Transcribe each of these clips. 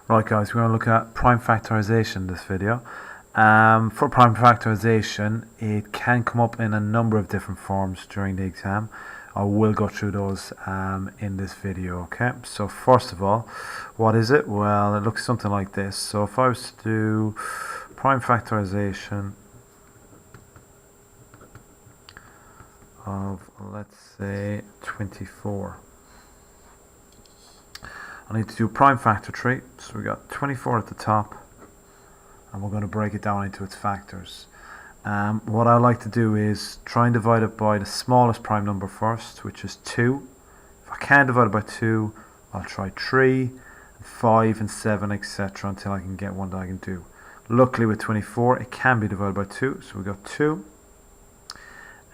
Right guys, we're going to look at prime factorisation in this video. For prime factorisation, it can come up in a number of different forms during the exam. I will go through those in this video, okay? So first of all, what is it? Well, it looks something like this. So if I was to do prime factorisation of, let's say, 24. I need to do a prime factor tree, so we got 24 at the top, and we're going to break it down into its factors. What I like to do is try and divide it by the smallest prime number first, which is 2. If I can't divide it by 2, I'll try 3, 5 and 7, etc. until I can get one that I can do. Luckily with 24 it can be divided by 2, so we got 2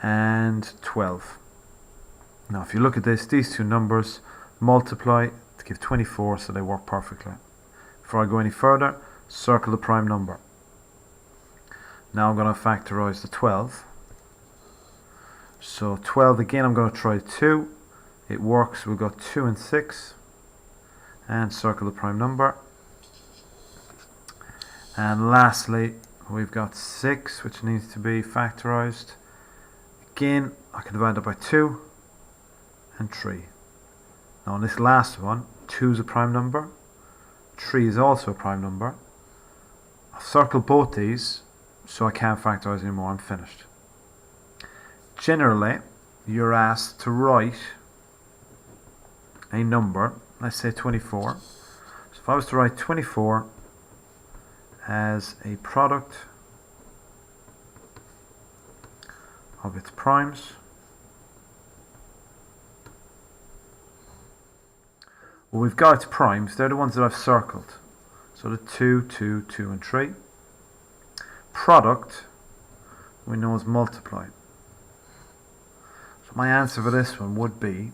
and 12. Now if you look at this, these two numbers multiply to give 24, so they work perfectly. Before I go any further, circle the prime number. Now I'm going to factorize the 12. So 12 again, I'm going to try 2. It works. We've got 2 and 6. And circle the prime number. And lastly, we've got 6, which needs to be factorized. Again, I can divide it by 2 and 3. Now on this last one, 2 is a prime number, 3 is also a prime number. I'll circle both these so I can't factorize anymore. I'm finished. Generally, you're asked to write a number, let's say 24. So if I was to write 24 as a product of its primes, well, we've got its primes. They're the ones that I've circled. So the 2, 2, 2 and 3. Product we know is multiply. So my answer for this one would be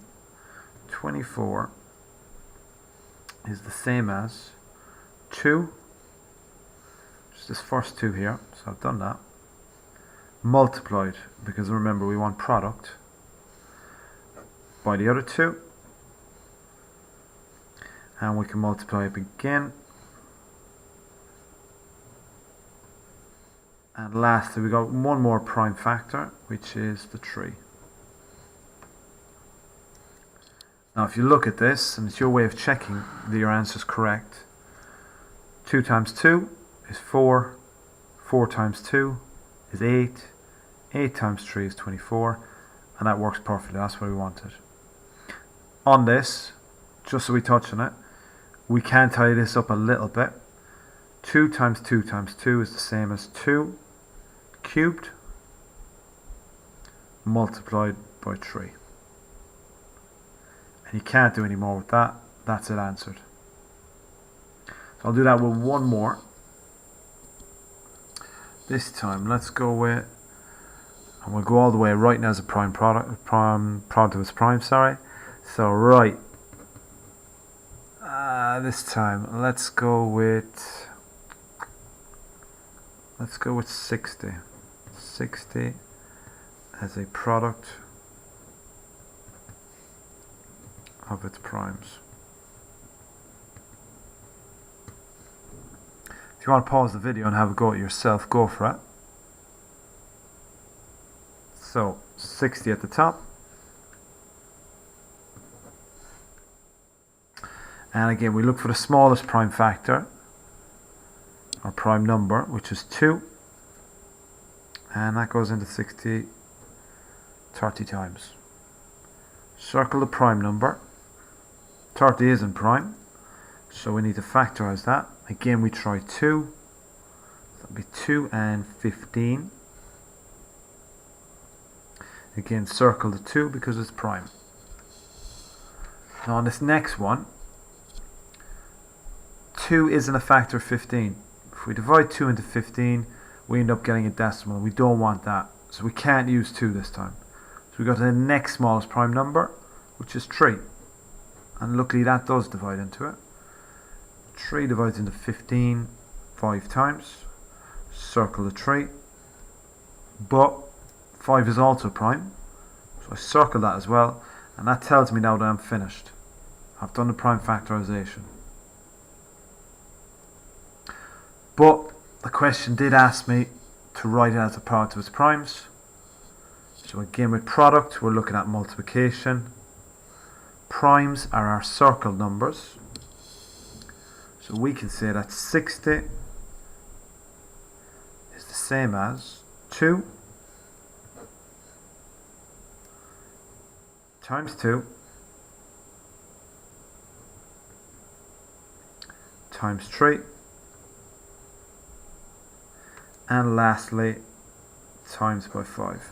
24 is the same as 2, just this first 2 here, so I've done that, multiplied, because remember we want product, by the other 2. And we can multiply it again. And lastly, we got one more prime factor, which is the 3. Now if you look at this, and it's your way of checking that your answer is correct, 2 times 2 is 4, 4 times 2 is 8, 8 times 3 is 24, and that works perfectly. That's what we wanted. On this, just so we touch on it, we can tidy this up a little bit. 2 times 2 times 2 is the same as 2 cubed multiplied by 3. And you can't do any more with that. That's it, answered. So I'll do that with one more. This time, let's go with, and we'll go all the way right now as a prime product, product of its prime, sorry. So right. This time let's go with 60 as a product of its primes. If you want to pause the video and have a go at yourself, go for it. So 60 at the top. And again, we look for the smallest prime factor, or prime number, which is 2. And that goes into 60 30 times. Circle the prime number. 30 isn't prime, so we need to factorize that. Again, we try 2. That'll be 2 and 15. Again, circle the 2 because it's prime. Now on this next one, 2 isn't a factor of 15. If we divide 2 into 15, we end up getting a decimal. We don't want that, so we can't use 2 this time. So we go to the next smallest prime number, which is 3. And luckily that does divide into it. 3 divides into 15 5 times. Circle the 3. But 5 is also prime, so I circle that as well, and that tells me now that I'm finished. I've done the prime factorization. But the question did ask me to write it as a product of its primes. So again, with product, we're looking at multiplication. Primes are our circled numbers. So we can say that 60 is the same as 2 times 2 times 3, and lastly times by 5.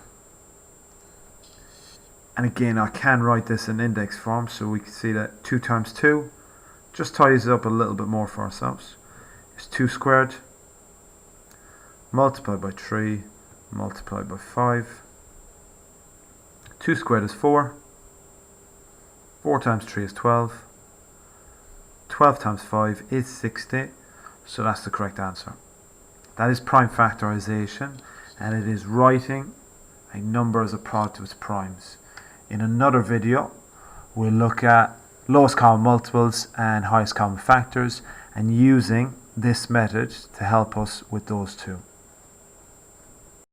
And again, I can write this in index form, so we can see that 2 times 2 just ties it up a little bit more for ourselves. It's 2 squared multiplied by 3 multiplied by 5. 2 squared is 4. 4 times 3 is 12. 12 times 5 is 60. So that's the correct answer. That is prime factorization, and it is writing a number as a product of its primes. In another video, we'll look at lowest common multiples and highest common factors, and using this method to help us with those two.